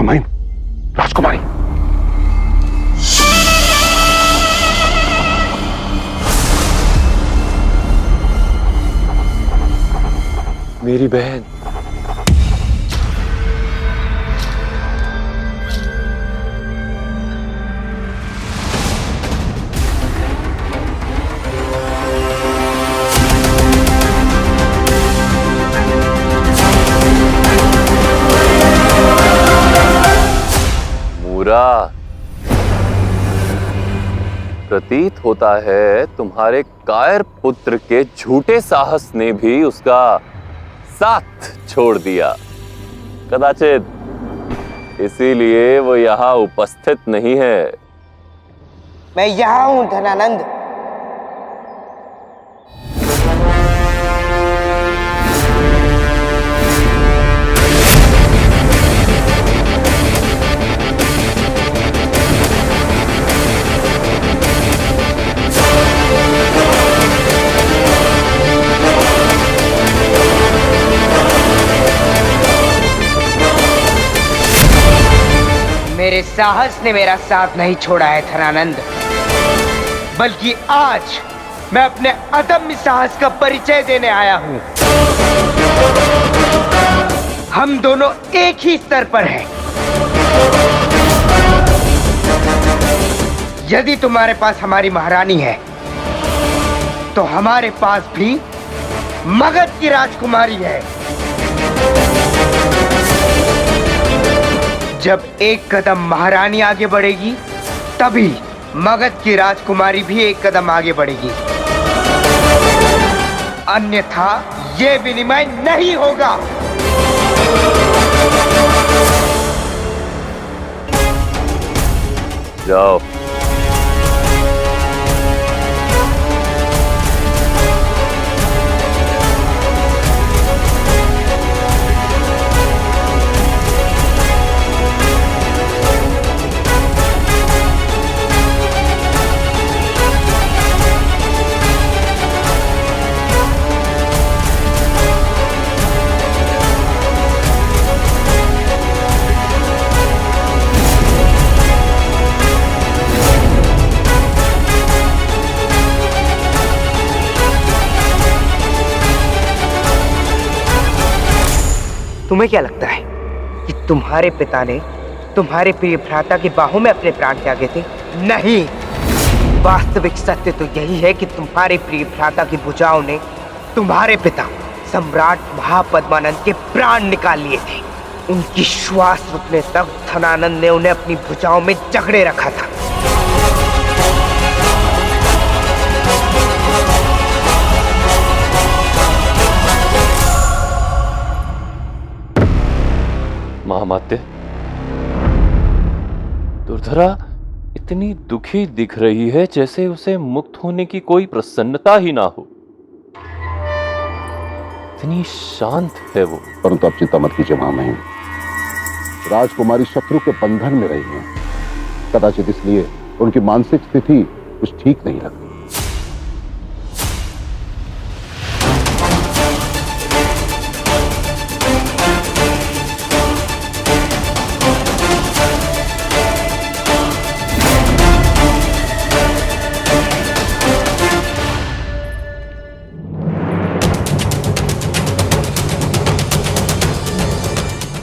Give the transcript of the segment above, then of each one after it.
महामहिम, राजकुमारी। मेरी बहन। मूरा, प्रतीत होता है तुम्हारे कायर पुत्र के झूठे साहस ने भी उसका साथ छोड़ दिया। कदाचित इसीलिए वो यहां उपस्थित नहीं है। मैं यहां हूं धनानंद। मेरे साहस ने मेरा साथ नहीं छोड़ा है धनानंद, बल्कि आज मैं अपने अदम्य साहस का परिचय देने आया हूं। हम दोनों एक ही स्तर पर हैं। यदि तुम्हारे पास हमारी महारानी है, तो हमारे पास भी मगध की राजकुमारी है। जब एक कदम महारानी आगे बढ़ेगी, तभी मगध की राजकुमारी भी एक कदम आगे बढ़ेगी। अन्यथा ये विनिमय नहीं होगा। जाओ। तुम्हें क्या लगता है कि तुम्हारे पिता ने तुम्हारे प्रिय भ्राता की बाहों में अपने प्राण त्यागे थे? नहीं, वास्तविक सत्य तो यही है कि तुम्हारे प्रिय भ्राता की भुजाओं ने तुम्हारे पिता सम्राट महापद्मानंद के प्राण निकाल लिए थे। उनकी श्वास रुकने तक धनानंद ने उन्हें अपनी भुजाओं में जकड़े रखा था। महामात्य, दुर्धरा इतनी दुखी दिख रही है जैसे उसे मुक्त होने की कोई प्रसन्नता ही ना हो। इतनी शांत है वो। परंतु अब चिंता मत कीजिए महामहिम, राजकुमारी शत्रु के बंधन में रही हैं। कदाचित इसलिए उनकी मानसिक स्थिति कुछ ठीक नहीं लगती।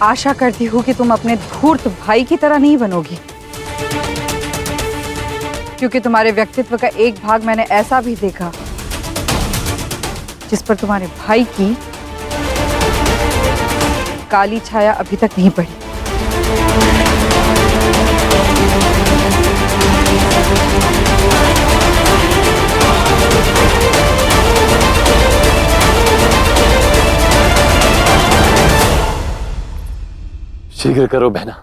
आशा करती हूँ कि तुम अपने धूर्त भाई की तरह नहीं बनोगी, क्योंकि तुम्हारे व्यक्तित्व का एक भाग मैंने ऐसा भी देखा जिस पर तुम्हारे भाई की काली छाया अभी तक नहीं पड़ी। शीघ्र करो बहना,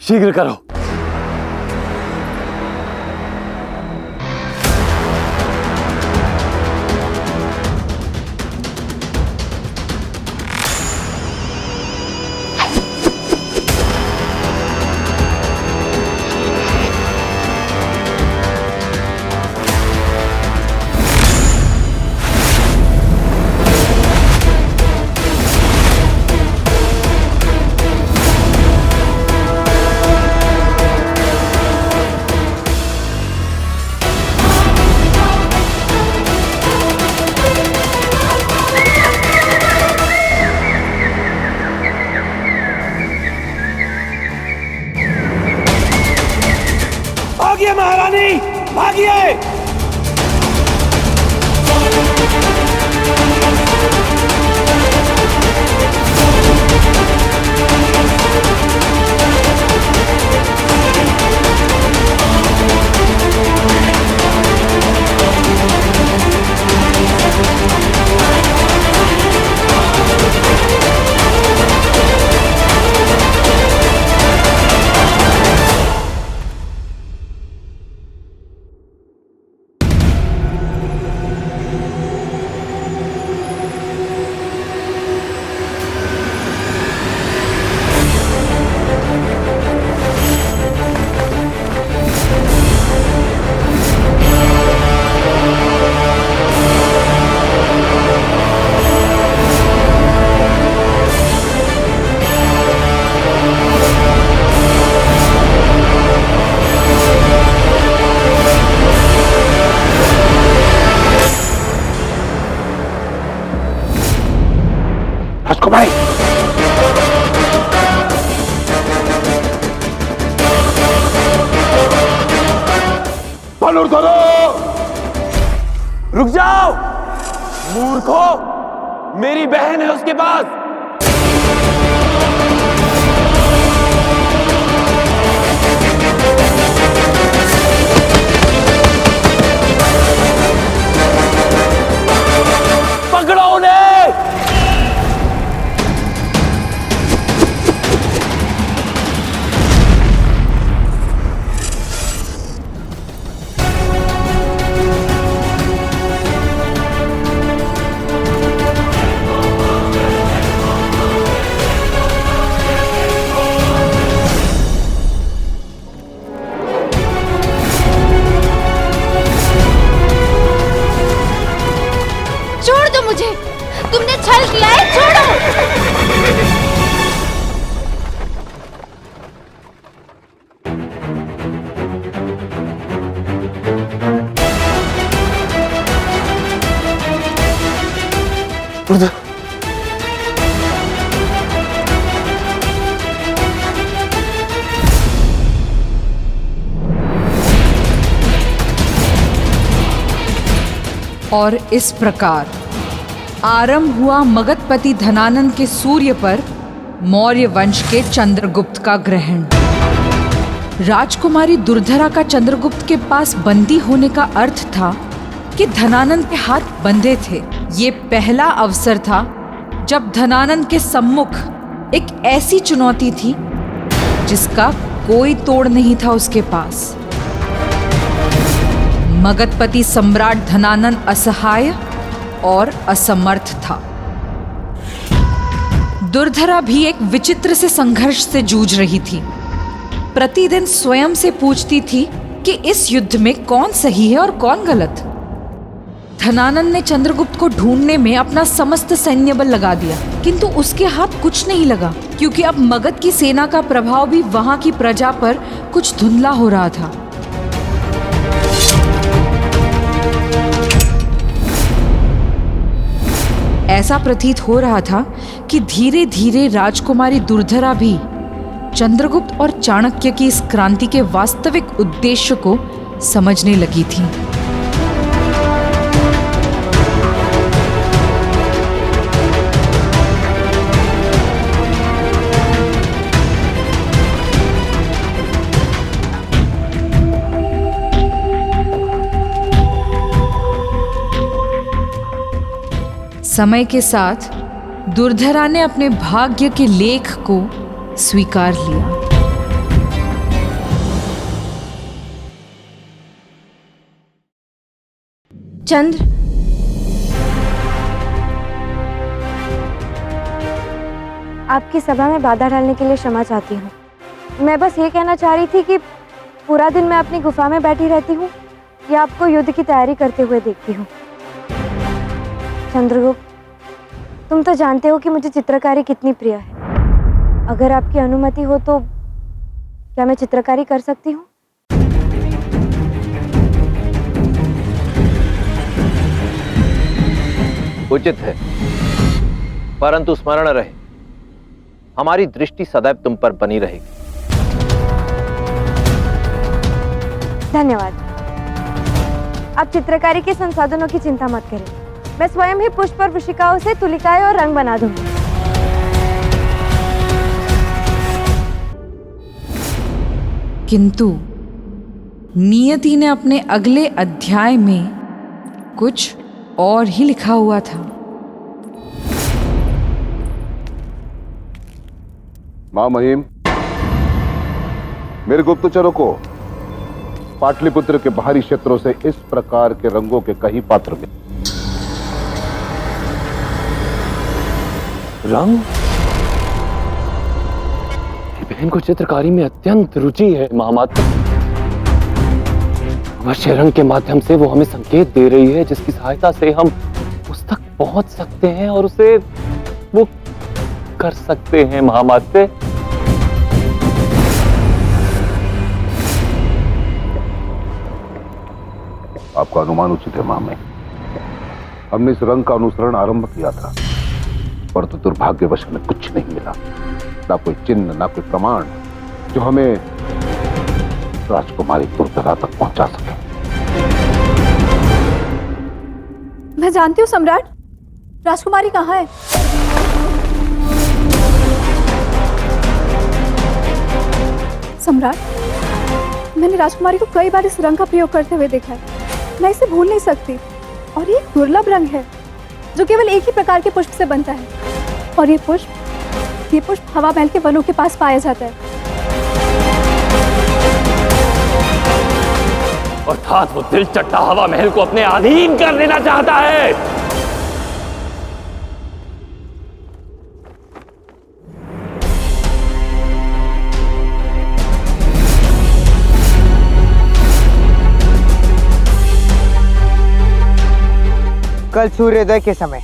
शीघ्र करो। धनुर्धरो! रुक जाओ मूर्खो, मेरी बहन है उसके पास। पकड़ो उन्हें। छोड़ दो मुझे, तुमने छल किया है, छोड़ो। और इस प्रकार आरंभ हुआ मगधपति धनानंद के सूर्य पर मौर्य वंश के चंद्रगुप्त का ग्रहण। राजकुमारी दुर्धरा का चंद्रगुप्त के पास बंदी होने का अर्थ था कि धनानंद के हाथ बंधे थे। ये पहला अवसर था जब धनानंद के सम्मुख एक ऐसी चुनौती थी जिसका कोई तोड़ नहीं था उसके पास। मगधपति सम्राट धनानंद असहाय और असमर्थ था। दुर्धरा भी एक विचित्र से संघर्ष से जूझ रही थी। प्रतिदिन स्वयं से पूछती थी कि इस युद्ध में कौन सही है और कौन गलत। धनानंद ने चंद्रगुप्त को ढूंढने में अपना समस्त सैन्य बल लगा दिया, किंतु उसके हाथ कुछ नहीं लगा, क्योंकि अब मगध की सेना का प्रभाव भी वहां की प्रजा पर कुछ धुंधला हो रहा था। ऐसा प्रतीत हो रहा था कि धीरे धीरे राजकुमारी दुर्धरा भी चंद्रगुप्त और चाणक्य की इस क्रांति के वास्तविक उद्देश्य को समझने लगी थी। समय के साथ दुर्धरा ने अपने भाग्य के लेख को स्वीकार लिया। चंद्र, आपकी सभा में बाधा डालने के लिए क्षमा चाहती हूँ। मैं बस ये कहना चाह रही थी कि पूरा दिन मैं अपनी गुफा में बैठी रहती हूँ या आपको युद्ध की तैयारी करते हुए देखती हूँ। चंद्रगुप्त, तुम तो जानते हो कि मुझे चित्रकारी कितनी प्रिय है। अगर आपकी अनुमति हो तो क्या मैं चित्रकारी कर सकती हूँ? उचित है, परंतु स्मरण रहे, हमारी दृष्टि सदैव तुम पर बनी रहेगी। धन्यवाद। आप चित्रकारी के संसाधनों की चिंता मत करें, मैं स्वयं ही पुष्प और वृषिकाओं से तुलिकाएं और रंग बना दूंगी। किंतु नियति ने अपने अगले अध्याय में कुछ और ही लिखा हुआ था। मां महिम, मेरे गुप्तचरों को पाटलिपुत्र के बाहरी क्षेत्रों से इस प्रकार के रंगों के कई पात्र मिले। रंग? बहन को चित्रकारी में अत्यंत रुचि है महामात्र। अवश्य रंग के माध्यम से वो हमें संकेत दे रही है जिसकी सहायता से हम उस तक पहुंच सकते हैं और उसे वो कर सकते हैं महामात्र। आपका अनुमान उचित है मां में। हमने इस रंग का अनुसरण आरंभ किया था, परंतु दुर्भाग्यवश हमें कुछ नहीं मिला, ना कोई चिन्ह, ना कोई प्रमाण जो हमें राजकुमारी दुर्धरा तक पहुंचा सके। मैं जानती हूँ सम्राट, राजकुमारी कहाँ है। सम्राट, मैंने राजकुमारी को कई बार इस रंग का प्रयोग करते हुए देखा है। मैं इसे भूल नहीं सकती। और ये एक दुर्लभ रंग है जो केवल एक ही प्रकार के पुष्प से बनता है। और ये पुष्प हवा महल के वनों के पास पाया जाता है। अर्थात वो दिलचट्टा हवा महल को अपने अधीन कर लेना चाहता है। कल सूर्योदय के समय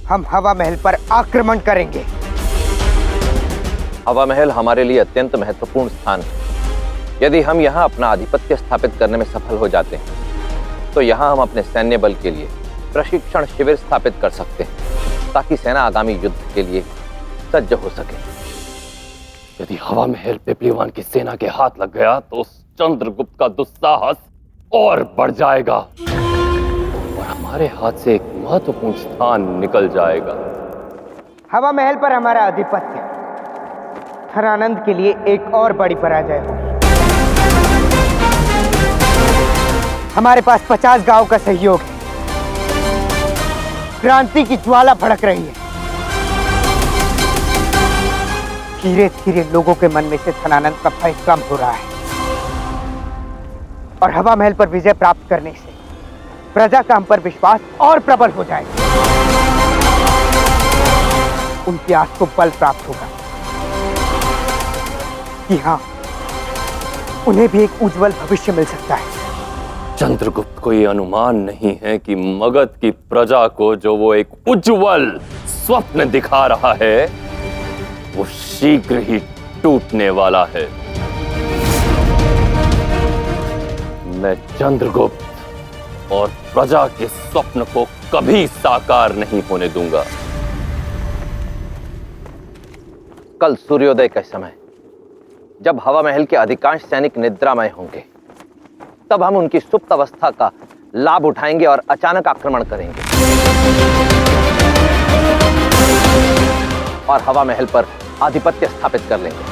हम हवा महल पर आक्रमण करेंगे। हवा महल हमारे लिए अत्यंत महत्वपूर्ण स्थान है। यदि हम यहाँ अपना आधिपत्य स्थापित करने में सफल हो जाते हैं तो यहाँ हम अपने सैन्य बल के लिए प्रशिक्षण शिविर स्थापित कर सकते हैं ताकि सेना आगामी युद्ध के लिए सज्ज हो सके। यदि हवा महल पिपलीवान की सेना के हाथ लग गया तो उस चंद्रगुप्त का दुस्साहस और बढ़ जाएगा और हमारे हाथ से एक महत्वपूर्ण स्थान निकल जाएगा। हवा महल पर हमारा आधिपत्य धनानंद के लिए एक और बड़ी पराजय होगी। हमारे पास 50 गांव का सहयोग है। क्रांति की ज्वाला भड़क रही है। धीरे धीरे लोगों के मन में से धनानंद का भय कम हो रहा है और हवा महल पर विजय प्राप्त करने से प्रजा का हम पर विश्वास और प्रबल हो जाएगा। उनकी आस को बल प्राप्त होगा कि हाँ, उन्हें भी एक उज्जवल भविष्य मिल सकता है। चंद्रगुप्त को यह अनुमान नहीं है कि मगध की प्रजा को जो वो एक उज्जवल स्वप्न दिखा रहा है वो शीघ्र ही टूटने वाला है। मैं चंद्रगुप्त और प्रजा के स्वप्न को कभी साकार नहीं होने दूंगा। कल सूर्योदय के समय जब हवा महल के अधिकांश सैनिक निद्रामय होंगे तब हम उनकी सुप्त अवस्था का लाभ उठाएंगे और अचानक आक्रमण करेंगे और हवा महल पर आधिपत्य स्थापित कर लेंगे।